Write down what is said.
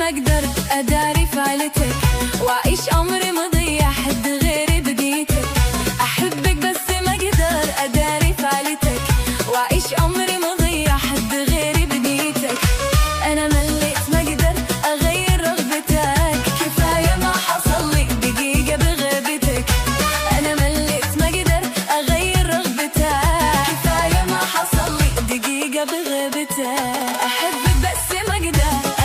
اقدر اداري فعلتك واعيش عمري مضيع حد غيري بقيتك. احبك بس ما اقدر اداري فعلتك واعيش عمري مضيع حد غيري بقيتك. انا مليت ما اقدر اغير رغبتك، كفايه ما حصل لي دقيقه بغيبتك. انا مليت ما اقدر اغير رغبتك، كفايه ما حصل لي دقيقه بغيبتك. احبك بس ما اقدر